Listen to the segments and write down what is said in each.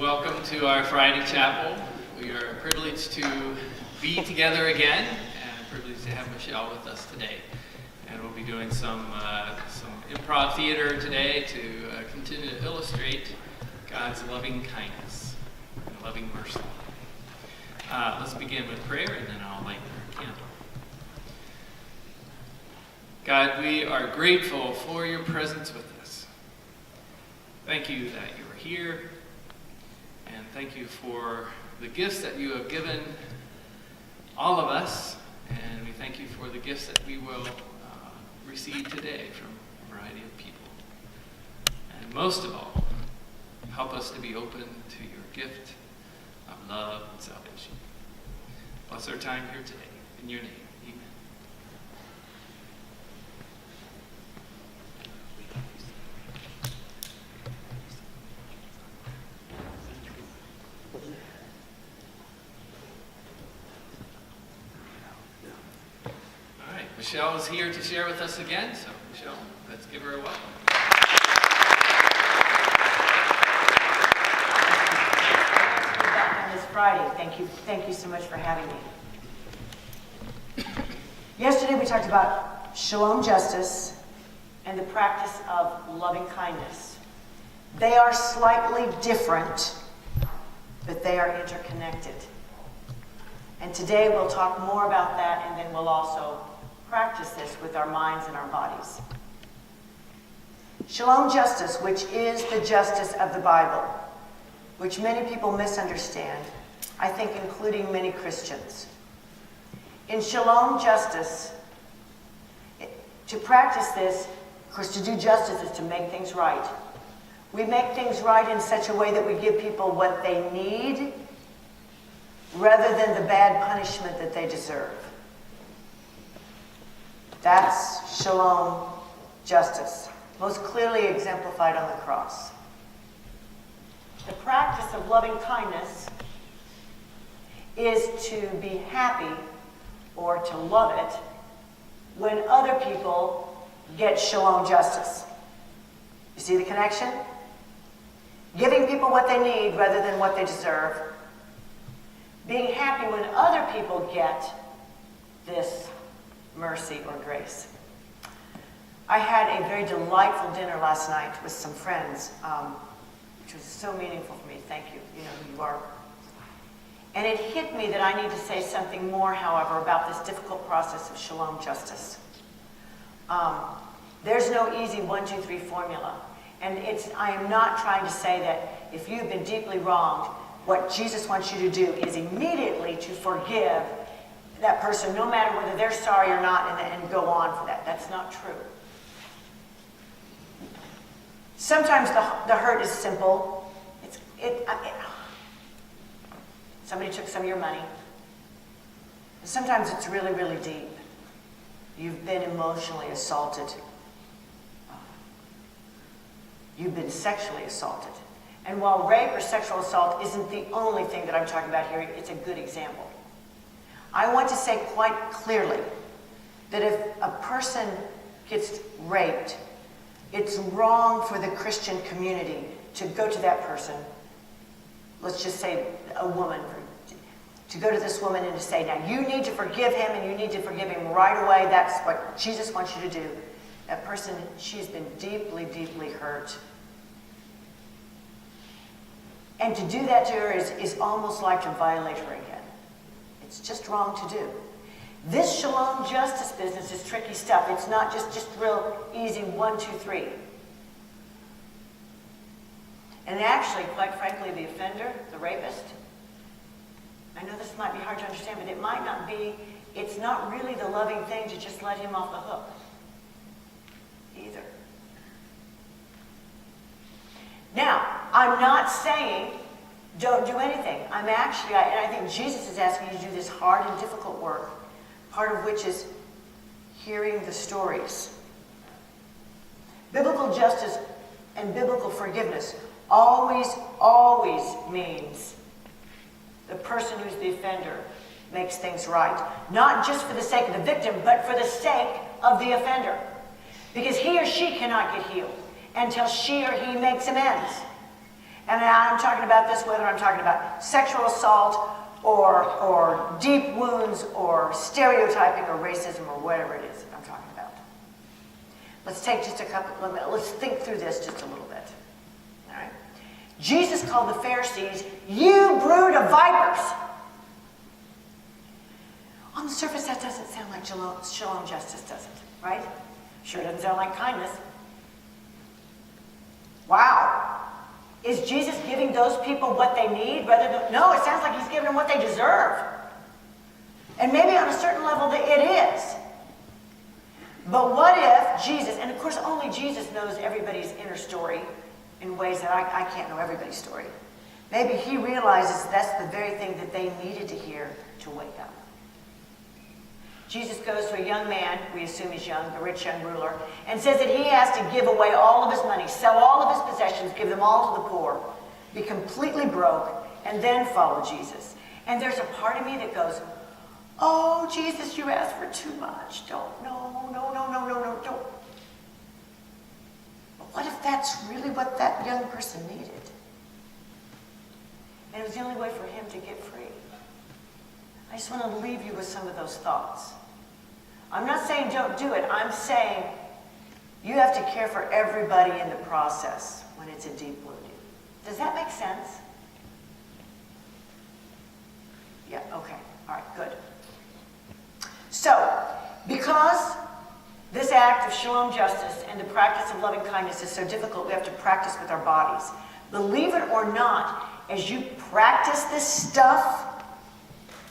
welcome to our Friday chapel. We are privileged to be together again, and privileged to have Michele with us today. And we'll be doing some improv theater today to continue to illustrate God's loving kindness and loving mercy. Let's begin with prayer, and then I'll light our candle. God, we are grateful for your presence with us. Thank you that you are here, and thank you for the gifts that you have given all of us, and we thank you for the gifts that we will receive today from a variety of people. And most of all, help us to be open to your gift of love and salvation. Bless our time here today. In your name, amen. All right, Michele is here to share with us again, so Michele, let's give her a welcome. Friday. Thank you so much for having me. Yesterday we talked about Shalom Justice and the practice of loving kindness. They are slightly different, but they are interconnected. And today we'll talk more about that, and then we'll also practice this with our minds and our bodies. Shalom Justice, which is the justice of the Bible, which many people misunderstand, I think including many Christians. In Shalom Justice, to practice this, of course, to do justice is to make things right. We make things right in such a way that we give people what they need rather than the bad punishment that they deserve. That's Shalom Justice, most clearly exemplified on the cross. The practice of loving kindness is to be happy or to love it when other people get shalom justice. You see the connection? Giving people what they need rather than what they deserve. Being happy when other people get this mercy or grace. I had a very delightful dinner last night with some friends, which was so meaningful for me. Thank you. You know who you are. And it hit me that I need to say something more, however, about this difficult process of shalom justice. There's no easy 1, 2, 3 formula. And I am not trying to say that if you've been deeply wronged, what Jesus wants you to do is immediately to forgive that person, no matter whether they're sorry or not, and go on for that. That's not true. Sometimes the hurt is simple. Somebody took some of your money. Sometimes it's really, really deep. You've been emotionally assaulted. You've been sexually assaulted. And while rape or sexual assault isn't the only thing that I'm talking about here, it's a good example. I want to say quite clearly that if a person gets raped, it's wrong for the Christian community to go to that person, let's just say a woman, to go to this woman and to say, now you need to forgive him and you need to forgive him right away. That's what Jesus wants you to do. That person, she's been deeply, deeply hurt. And to do that to her is almost like to violate her again. It's just wrong to do. This shalom justice business is tricky stuff. It's not just real easy 1, 2, 3. And actually, quite frankly, the offender, the rapist, I know this might be hard to understand, but it might not be, it's not really the loving thing to just let him off the hook either. Now, I'm not saying don't do anything. And I think Jesus is asking you to do this hard and difficult work, part of which is hearing the stories. Biblical justice and biblical forgiveness always means the person who's the offender makes things right. Not just for the sake of the victim, but for the sake of the offender. Because he or she cannot get healed until she or he makes amends. And I'm talking about this whether I'm talking about sexual assault or deep wounds or stereotyping or racism or whatever it is that I'm talking about. Let's take just let's think through this just a little bit. All right? Jesus called the Pharisees, "You brood of vipers." On the surface, that doesn't sound like Shalom Justice, does it? Right? Sure doesn't sound like kindness. Wow. Is Jesus giving those people what they need rather than... No, it sounds like he's giving them what they deserve. And maybe on a certain level it is. But what if Jesus, and of course only Jesus knows everybody's inner story in ways that I can't know everybody's story. Maybe he realizes that's the very thing that they needed to hear to wake up. Jesus goes to a young man, we assume he's young, the rich young ruler, and says that he has to give away all of his money, sell all of his possessions, give them all to the poor, be completely broke, and then follow Jesus. And there's a part of me that goes, "Oh, Jesus, you asked for too much. Don't, no, don't." But what if that's really what that young person needed? And it was the only way for him to get free. I just want to leave you with some of those thoughts. I'm not saying don't do it. I'm saying you have to care for everybody in the process when it's a deep wounding. Does that make sense? Yeah, okay. All right, good. So, because this act of Shalom Justice and the practice of loving kindness is so difficult, we have to practice with our bodies. Believe it or not, as you practice this stuff,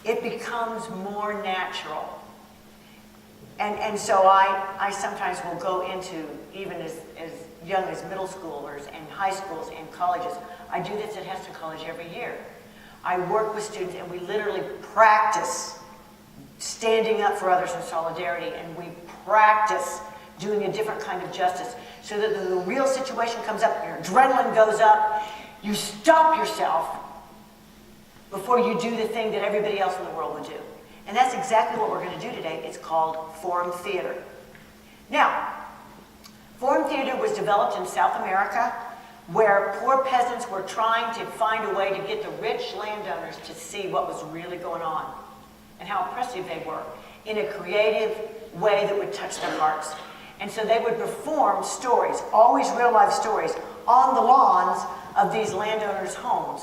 it becomes more natural. And so I sometimes will go into, even as young as middle schoolers and high schools and colleges. I do this at Hesston College every year. I work with students and we literally practice standing up for others in solidarity, and we practice doing a different kind of justice so that the real situation comes up, your adrenaline goes up, you stop yourself before you do the thing that everybody else in the world would do. And that's exactly what we're going to do today. It's called Forum Theater. Now, Forum Theater was developed in South America where poor peasants were trying to find a way to get the rich landowners to see what was really going on and how oppressive they were in a creative way that would touch their hearts. And so they would perform stories, always real-life stories, on the lawns of these landowners' homes.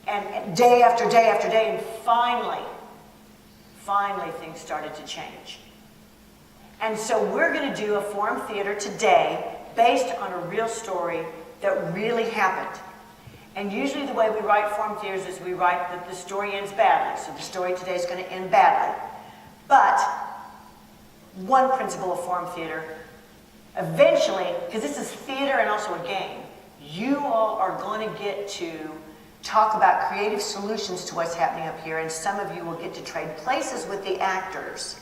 And day after day after day, and finally things started to change. And so we're going to do a Forum Theater today based on a real story that really happened. And usually the way we write Forum Theaters is we write that the story ends badly. So the story today is going to end badly. But one principle of Forum Theater, eventually, because this is theater and also a game, you all are going to get to talk about creative solutions to what's happening up here, and some of you will get to trade places with the actors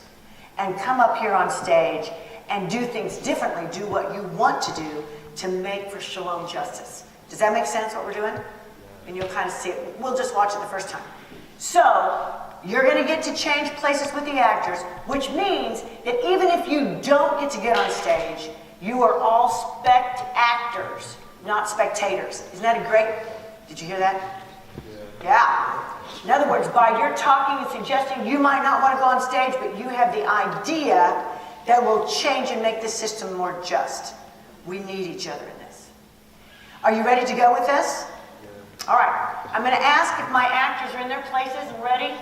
and come up here on stage and do things differently, do what you want to do to make for Shalom Justice. Does that make sense, what we're doing? And you'll kind of see it. We'll just watch it the first time. So, you're going to get to change places with the actors, which means that even if you don't get to get on stage, you are all actors, not spectators. Isn't that a great... Did you hear that? Yeah. In other words, by your talking and suggesting, you might not want to go on stage, but you have the idea that will change and make the system more just. We need each other in this. Are you ready to go with this? Yeah. All right. I'm going to ask if my actors are in their places and ready.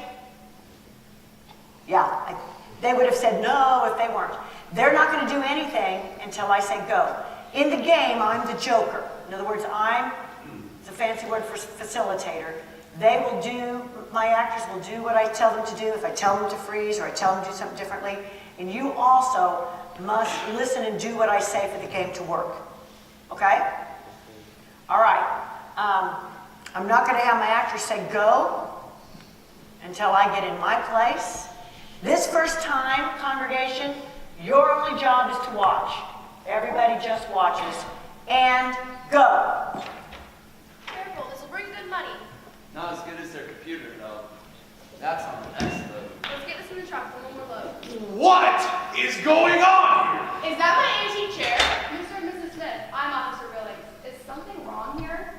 Yeah. They would have said no if they weren't. They're not going to do anything until I say go. In the game, I'm the joker. In other words, it's a fancy word for facilitator. My actors will do what I tell them to do, if I tell them to freeze or I tell them to do something differently. And you also must listen and do what I say for the game to work. Okay? All right. I'm not going to have my actors say go until I get in my place. This first time, congregation, your only job is to watch. Everybody just watches. And go. Careful, this will bring good money. Not as good as their computer, though. That's on the next load. Let's get this in the truck for one more load. What is going on here? Is that my antique chair? Mr. and Mrs. Smith, I'm Officer Billings. Is something wrong here?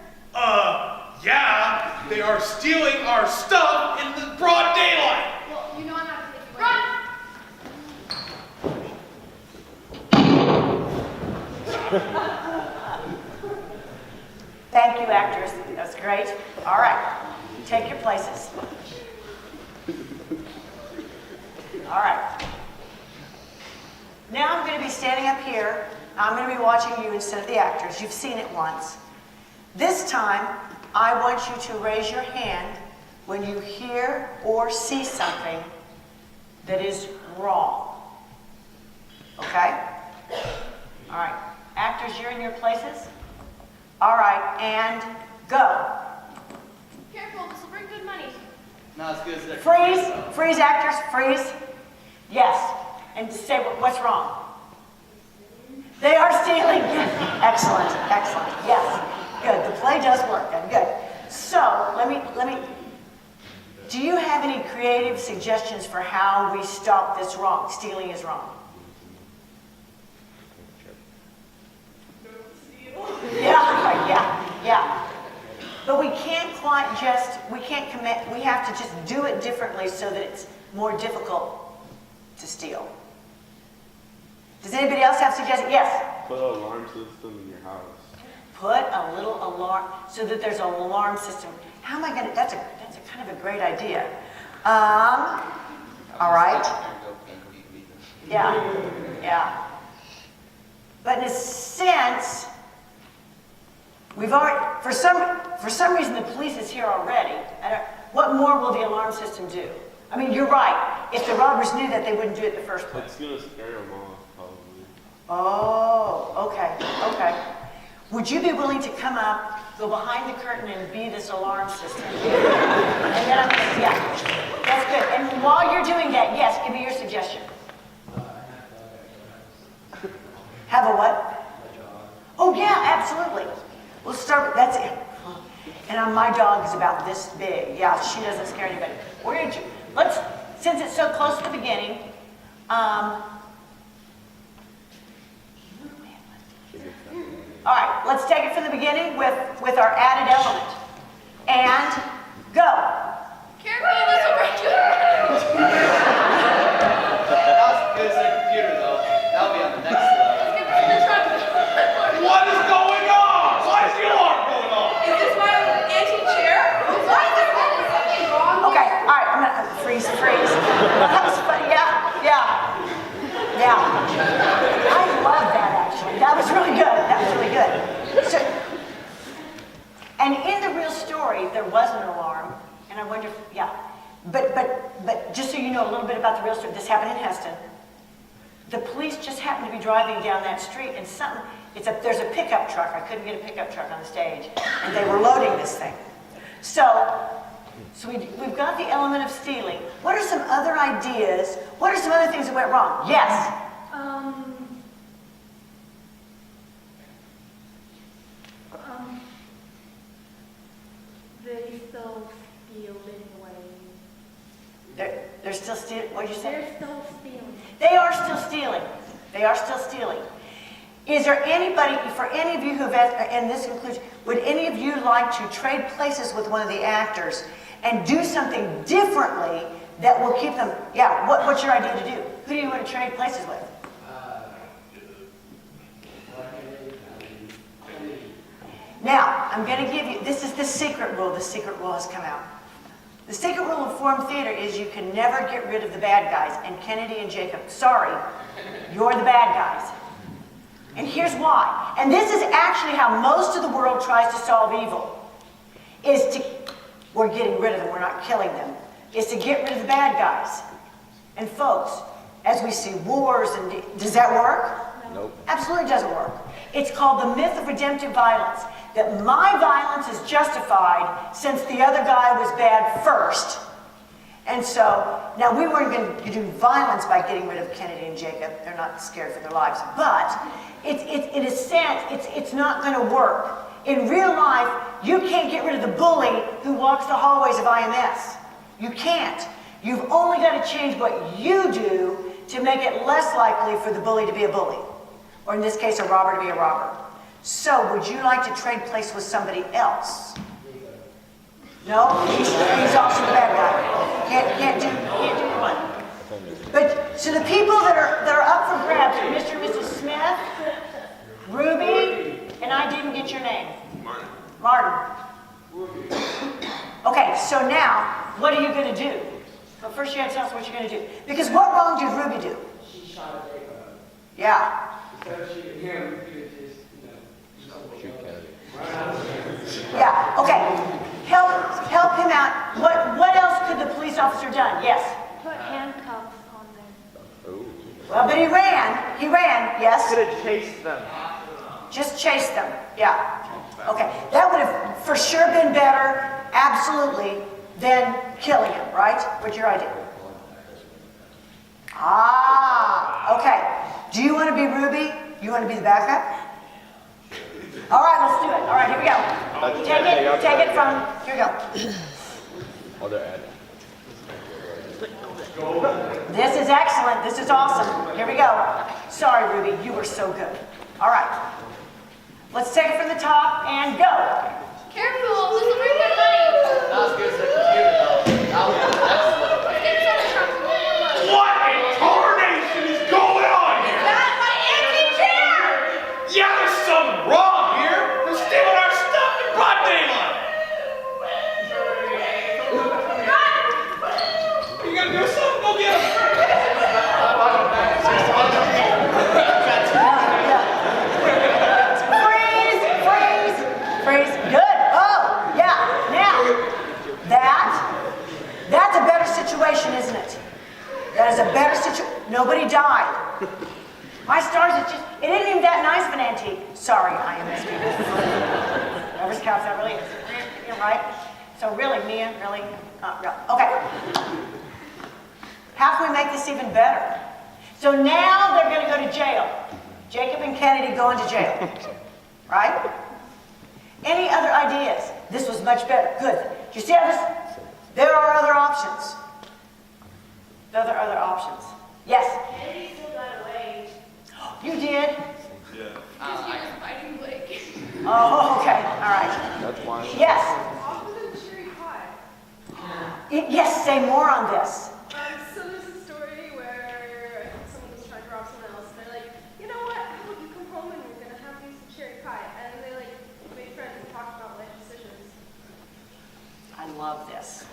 stealing our stuff in the broad daylight. Well, you know I'm not gonna take you away. Thank you, actors. That's great. All right. Take your places. All right. Now I'm going to be standing up here. I'm going to be watching you instead of the actors. You've seen it once. This time, I want you to raise your hand when you hear or see something that is wrong. Okay? All right. Actors, you're in your places? All right, and go. Careful, this will bring good money. Not as good as their Freeze, computer, though. freeze, actors, freeze. Yes, and say what's wrong. They are stealing. Excellent, excellent. Yes, good. The play does work. Then good. So let me. Do you have any creative suggestions for how we stop this wrong? Stealing is wrong. Yeah. But we can't commit, we have to just do it differently so that it's more difficult to steal. Does anybody else have suggestions? Yes? Put an alarm system in your house. Put a little alarm, so that there't an alarm system. How am I gonna, that's a kind of a great idea. All right. Yeah. But in a sense, we've already, for some reason the police is here already. What more will the alarm system do? I mean, you're right. If the robbers knew that, they wouldn't do it in the first place. It's gonna scare them off, probably. Oh, okay. Would you be willing to come up, go behind the curtain and be this alarm system? And then that's good. And while you're doing that, yes, give me your suggestion. Have a what? Oh yeah, absolutely. We'll start with, that's it. And my dog is about this big. Yeah, she doesn't scare anybody. Let's, since it's so close to the beginning, all right, let's take it from the beginning with our added element. And go. Careful, this will bring good money. Not as good as their computer, though. That'll be on the next level. Let's get this in the truck. What is going on? Why is the alarm going off? Is this my antique chair? Why is there something wrong? Okay, all right, I'm gonna freeze. That was funny, yeah. I love that actually. That was really good. So, and in the real story, there was an alarm, and I wonder if, but just so you know a little bit about the real story, this happened in Hesston. The police just happened to be driving down that street, and there's a pickup truck. I couldn't get a pickup truck on the stage, and they were loading this thing. So we've got the element of stealing. What are some other ideas? What are some other things that went wrong? Yes? They still steal anyway. They're still stealing. What did you say? They're still stealing. They are still stealing. Is there anybody, for any of you who've, and this includes, would any of you like to trade places with one of the actors and do something differently that will keep them, what's your idea to do? Who do you want to trade places with? Now, I'm going to give you, this is the secret rule. The secret rule has come out. The secret rule of form theater is you can never get rid of the bad guys. And Kennedy and Jacob, sorry, you're the bad guys. And here's why. And this is actually how most of the world tries to solve evil. We're getting rid of them, we're not killing them. Is to get rid of the bad guys. And folks, as we see wars, does that work? Nope. Absolutely doesn't work. It's called the myth of redemptive violence. That my violence is justified since the other guy was bad first. And so, now we weren't going to do violence by getting rid of Kennedy and Jacob. They're not scared for their lives. But, in a sense, it's not going to work. In real life, you can't get rid of the bully who walks the hallways of IMS. You can't. You've only got to change what you do to make it less likely for the bully to be a bully. Or in this case, a robber to be a robber. So, would you like to trade place with somebody else? No, he's also the bad guy. Can't do one. But so the people that are up for grabs are Mr. and Mrs. Smith, Ruby, and I didn't get your name. Martin. Okay, so now what are you going to do? Well, first you have to tell us what you're going to do. Because what wrong did Ruby do? She shot a Jacob. Yeah. Instead of shooting him, you could just, shoot Kelly. Yeah. Okay. Help him out. What else could the police officer done? Yes. Put handcuffs on them. Well, but he ran. He ran. Yes. Could have chased them. Just chase them. Yeah. Okay. That would have for sure been better, absolutely, than killing him, right? What's your idea? Ah, okay. Do you want to be Ruby? You want to be the backup? All right, let's do it. All right, here we go. Take it from, here we go. Other ad. This is excellent. This is awesome. Here we go. Sorry, Ruby, you were so good. All right. Let's take it from the top and go. Careful, this will bring good money. Not as good as the computer, though. That was the next level. Get some truck for more money. What in tarnation is going on here? That's my empty chair! Yeah, there's something wrong here. They're stealing our stuff in broad daylight. You gotta do something? Go get them. Freeze. Good. Oh, yeah. Now, that's a better situation, isn't it? That is a better situation. Nobody died. My stars, it isn't even that nice of an antique. Sorry, I am this people. Whoever's counts that really is. You're right. So really, Mia, really? Not real. Okay. How can we make this even better? So now they're going to go to jail. Jacob and Kennedy going to jail. Right? Any other ideas? This was much better. Good. Do you see how this? There are other options. There are other options. Yes? Kennedy still got away. You did? Because he was fighting Blake. Oh, okay. All right. That's why. Yes? Off of the cherry pie. Yes, say more on this. So there's a story where I think someone was trying to rob someone else, and they're like, you know what? How about you come home and we're gonna have you some cherry pie? And they like made friends and talked about life decisions. I love this.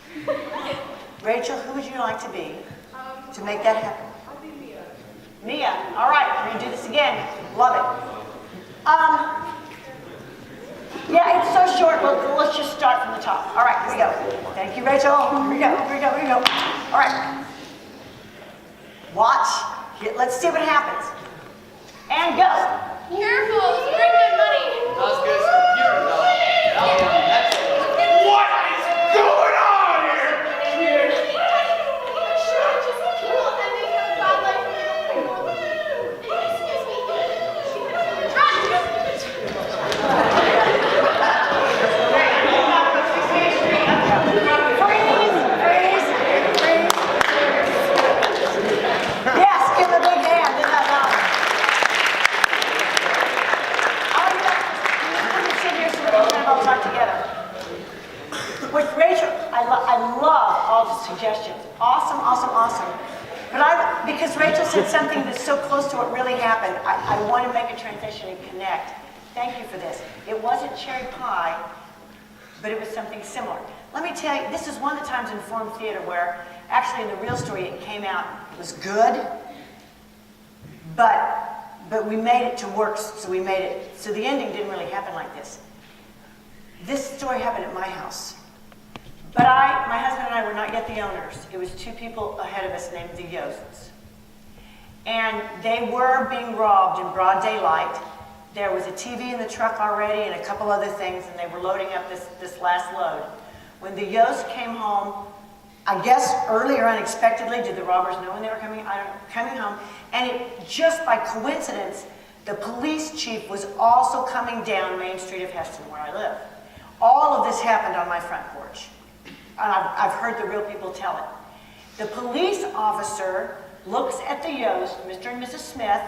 Rachel, who would you like to be to make I'll- that happen? I'll be Mia. Mia. All right, we're going to do this again. Love it. Yeah, it's so short, but let's just start from the top. All right, here we go. Thank you, Rachel. Here we go. All right. Watch. Here, let's see what happens. And go. Careful, this will bring good money. Not as good as the computer, though. That was the next level. What is going on here? Sure, just people, and they have a bad life and they don't bring more money. Excuse me. Freeze. Yes, give him a big hand. Isn't that loud? All you have to sit here so that we can all talk together. With Rachel, I love all the suggestions. Awesome. But because Rachel said something that's so close to what really happened, I want to make a transition and connect. Thank you for this. It wasn't cherry pie, but it was something similar. Let me tell you, this is one of the times in Forum Theater where actually in the real story it came out, it was good, but we made it to work, so we made it, so the ending didn't really happen like this. This story happened at my house. But my husband and I were not yet the owners. It was two people ahead of us named the Yosts. And they were being robbed in broad daylight. There was a TV in the truck already and a couple other things, and they were loading up this last load. When the Yosts came home, I guess early or unexpectedly, did the robbers know when they were coming? I don't know, coming home. And it, just by coincidence, the police chief was also coming down Main Street of Hesston, where I live. All of this happened on my front porch. And I've heard the real people tell it. The police officer looks at the Yost, Mr. and Mrs. Smith,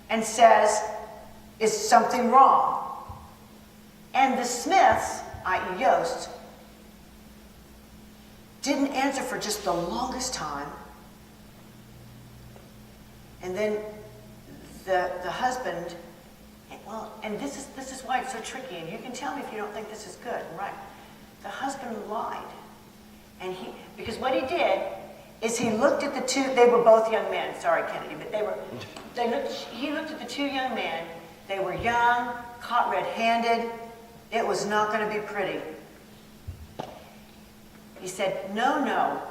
and says, "Is something wrong?" And the Smiths, i.e. Yost, didn't answer for just the longest time. And then the husband, well, and this is why it's so tricky, and you can tell me if you don't think this is good and right. The husband lied. And because what he did is he looked at the two, they were both young men, sorry Kennedy, but he looked at the two young men. They were young, caught red-handed. It was not going to be pretty. He said, no,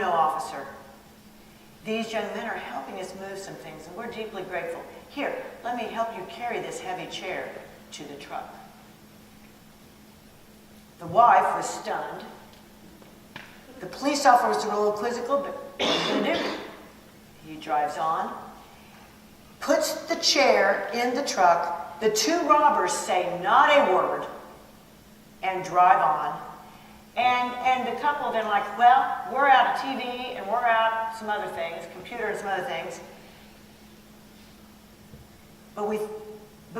officer. These young men are helping us move some things, and we're deeply grateful. Here, let me help you carry this heavy chair to the truck. The wife was stunned. The police officer was a little quizzical, but what are you going to do? He drives on, puts the chair in the truck. The two robbers say not a word and drive on. And the couple then like, well, we're out of TV and we're out some other things, computer and some other things. But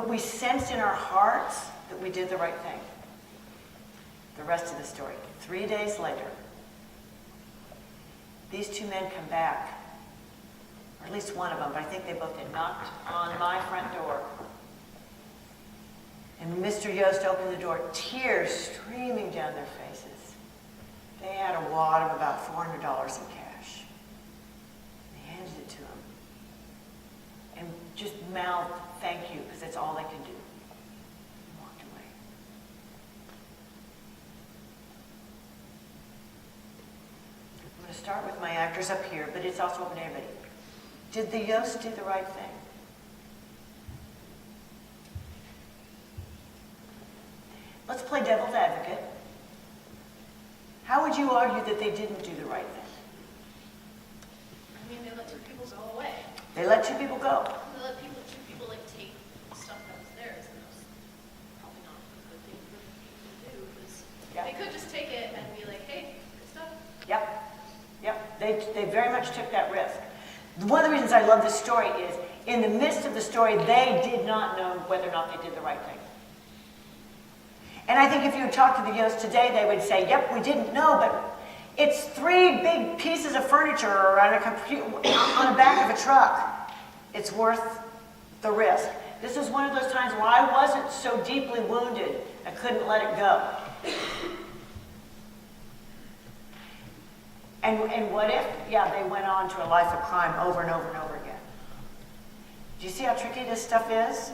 we sensed in our hearts that we did the right thing. The rest of the story. 3 days later, these two men come back, or at least one of them, but I think they both had knocked on my front door. And Mr. Yost opened the door, tears streaming down their faces. They had a wad of about $400 in cash. They handed it to him. And just mouthed, thank you, because that's all they could do. And walked away. I'm going to start with my actors up here, but it's also open to everybody. Did the Yost do the right thing? Let's play devil's advocate. How would you argue that they didn't do the right thing? I mean, they let two people go away. They let two people go. They let two people like take stuff that was theirs, and that was probably not a good thing for people to do. Because they could just take it and be like, hey, good stuff. Yep. They very much took that risk. One of the reasons I love this story is, in the midst of the story, they did not know whether or not they did the right thing. And I think if you talk to the Yost today, they would say, yep, we didn't know, but it's 3 big pieces of furniture on on the back of a truck. It's worth the risk. This is one of those times where I wasn't so deeply wounded, I couldn't let it go. And what if, they went on to a life of crime over and over and over again. Do you see how tricky this stuff is?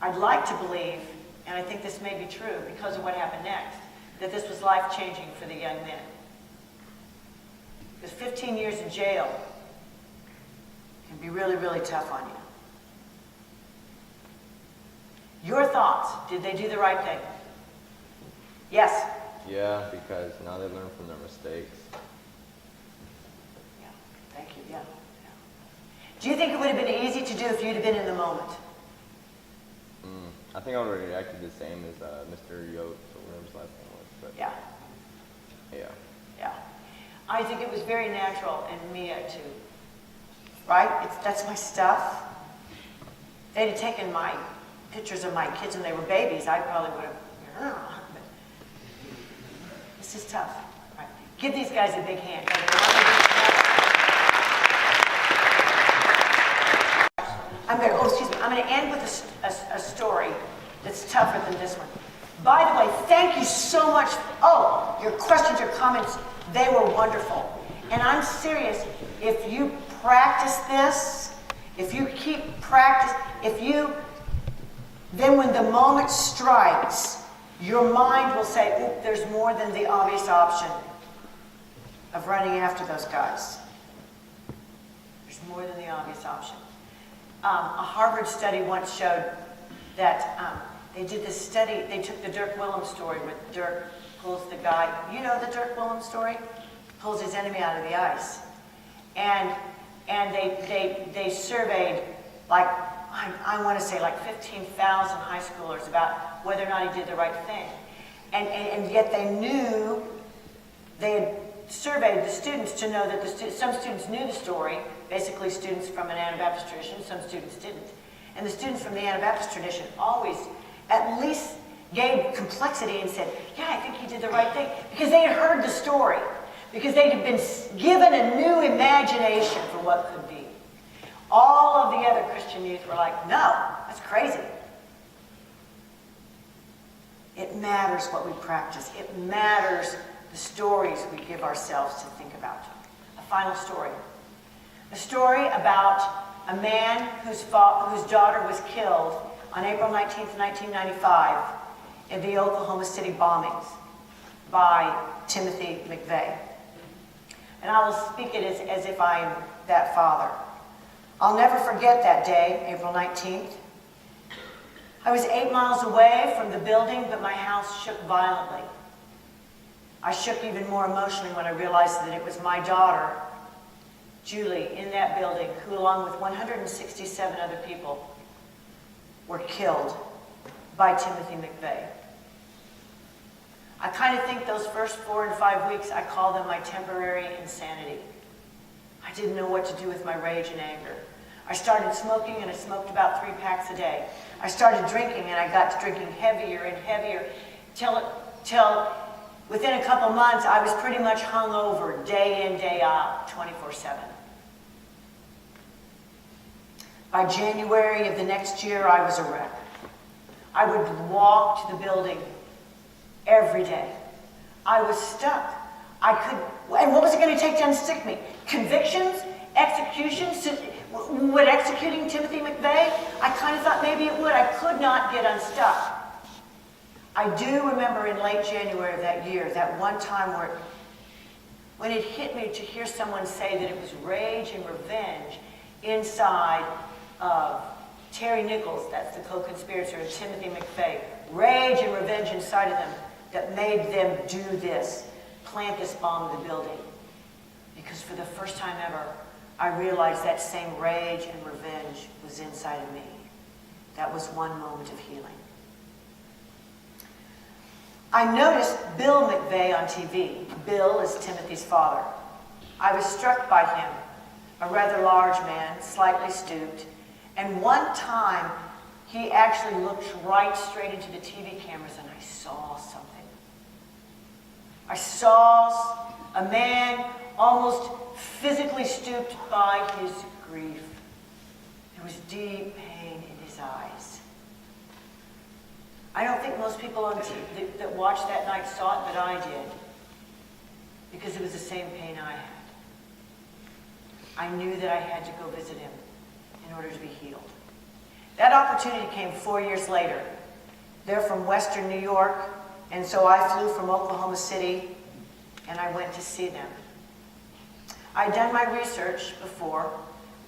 I'd like to believe, and I think this may be true because of what happened next, that this was life-changing for the young men. Because 15 years in jail can be really, really tough on you. Your thoughts, did they do the right thing? Yes? Yeah, because now they learn from their mistakes. Yeah, thank you, yeah. Do you think it would have been easy to do if you'd have been in the moment? I think I would have reacted the same as Mr. Yost, or whatever his last name was. But Yeah. I think it was very natural in Mia too. Right? That's my stuff. They'd have taken my pictures of my kids when they were babies, I probably would have. But this is tough. Right. Give these guys a big hand. I'm going to end with a story that's tougher than this one. By the way, thank you so much. Oh, your questions, your comments, they were wonderful. And I'm serious, if you practice this, if you keep practice, then when the moment strikes, your mind will say, oop, there's more than the obvious option of running after those guys. There's more than the obvious option. A Harvard study once showed that they did this study, they took the Dirk Willem story where Dirk pulls the guy, you know the Dirk Willem story? Pulls his enemy out of the ice. And they surveyed, like, I want to say like 15,000 high schoolers about whether or not he did the right thing. And yet they knew, they had surveyed the students to know that some students knew the story, basically students from an Anabaptist tradition, some students didn't. And the students from the Anabaptist tradition always, at least gave complexity and said, yeah, I think he did the right thing. Because they had heard the story. Because they had been given a new imagination for what could be. All of the other Christian youth were like, no, that's crazy. It matters what we practice. It matters the stories we give ourselves to think about. A final story. A story about a man whose daughter was killed on April 19th, 1995 in the Oklahoma City bombings by Timothy McVeigh. And I will speak it as if I am that father. I'll never forget that day, April 19th. I was 8 miles away from the building, but my house shook violently. I shook even more emotionally when I realized that it was my daughter, Julie, in that building, who, along with 167 other people, were killed by Timothy McVeigh. I kind of think those first 4 and 5 weeks, I call them my temporary insanity. I didn't know what to do with my rage and anger. I started smoking, and I smoked about 3 packs a day. I started drinking, and I got to drinking heavier and heavier till within a couple months, I was pretty much hungover day in, day out, 24/7. By January of the next year, I was a wreck. I would walk to the building every day. I was stuck. And what was it going to take to unstick me? Convictions? Executions? Would executing Timothy McVeigh? I kind of thought maybe it would. I could not get unstuck. I do remember in late January of that year, that one time when it hit me to hear someone say that it was rage and revenge inside of Terry Nichols, that's the co-conspirator, and Timothy McVeigh. Rage and revenge inside of them that made them do this, plant this bomb in the building. Because for the first time ever, I realized that same rage and revenge was inside of me. That was one moment of healing. I noticed Bill McVeigh on TV. Bill is Timothy's father. I was struck by him, a rather large man, slightly stooped, and one time he actually looked right straight into the TV cameras and I saw something. I saw a man almost physically stooped by his grief. There was deep pain in his eyes. I don't think most people on TV that watched that night saw it, but I did. Because it was the same pain I had. I knew that I had to go visit him in order to be healed. That opportunity came 4 years later. They're from Western New York, and so I flew from Oklahoma City, and I went to see them. I'd done my research before.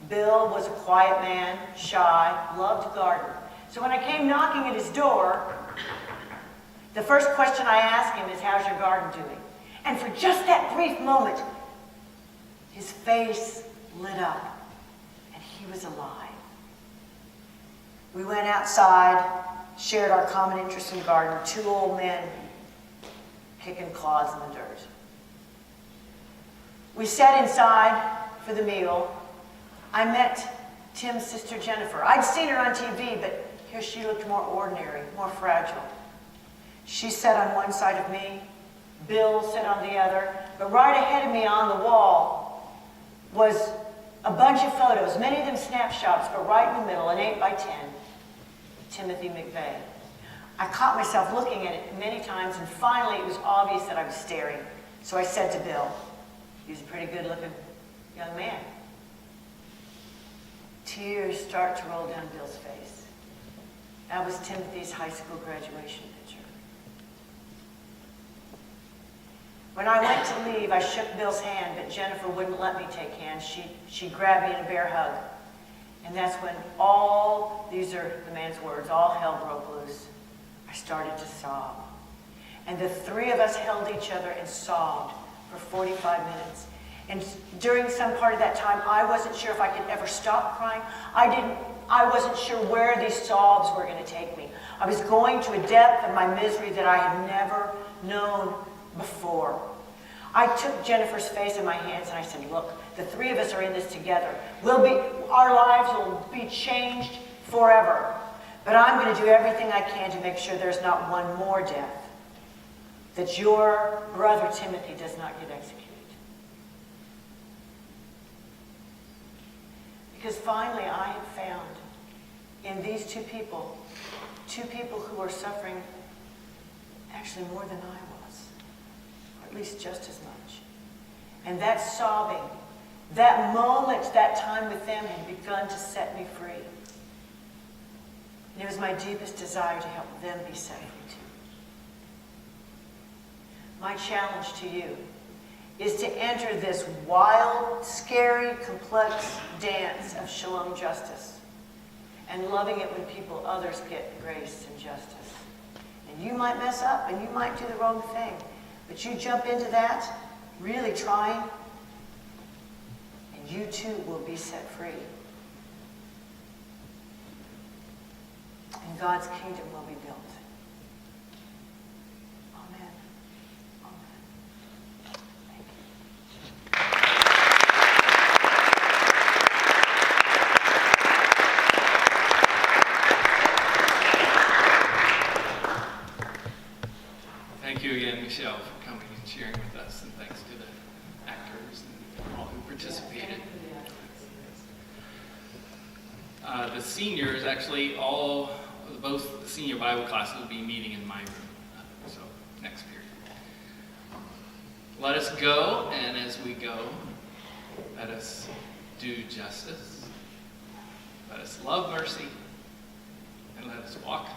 Bill was a quiet man, shy, loved to garden. So when I came knocking at his door, the first question I asked him is, how's your garden doing? And for just that brief moment, his face lit up, and he was alive. We went outside, shared our common interest in the garden, 2 old men kicking clods in the dirt. We sat inside for the meal. I met Tim's sister Jennifer. I'd seen her on TV, but here she looked more ordinary, more fragile. She sat on one side of me, Bill sat on the other, but right ahead of me on the wall was a bunch of photos, many of them snapshots, but right in the middle, an 8x10, Timothy McVeigh. I caught myself looking at it many times, and finally it was obvious that I was staring. So I said to Bill, he's a pretty good-looking young man. Tears start to roll down Bill's face. That was Timothy's high school graduation picture. When I went to leave, I shook Bill's hand, but Jennifer wouldn't let me take hands. She grabbed me in a bear hug. And that's when these are the man's words, all hell broke loose. I started to sob. And the 3 of us held each other and sobbed for 45 minutes. And during some part of that time, I wasn't sure if I could ever stop crying. I wasn't sure where these sobs were going to take me. I was going to a depth of my misery that I had never known before. I took Jennifer's face in my hands and I said, look, the 3 of us are in this together. Our lives will be changed forever. But I'm going to do everything I can to make sure there's not one more death, that your brother Timothy does not get executed. Because finally I have found in these two people who are suffering actually more than I was, or at least just as much. And that sobbing, that moment, that time with them had begun to set me free. And it was my deepest desire to help them be set free too. My challenge to you is to enter this wild, scary, complex dance of Shalom Justice and loving it when others get grace and justice. And you might mess up and you might do the wrong thing, but you jump into that, really trying, and you too will be set free. And God's kingdom will be built. Amen. Amen. Thank you. Thank you again, Michele, for coming and sharing with us, and thanks to the actors and all who participated. The seniors, actually, both the senior Bible classes will be meeting in my room, so next period. Let us go, and as we go, let us do justice, let us love mercy, and let us walk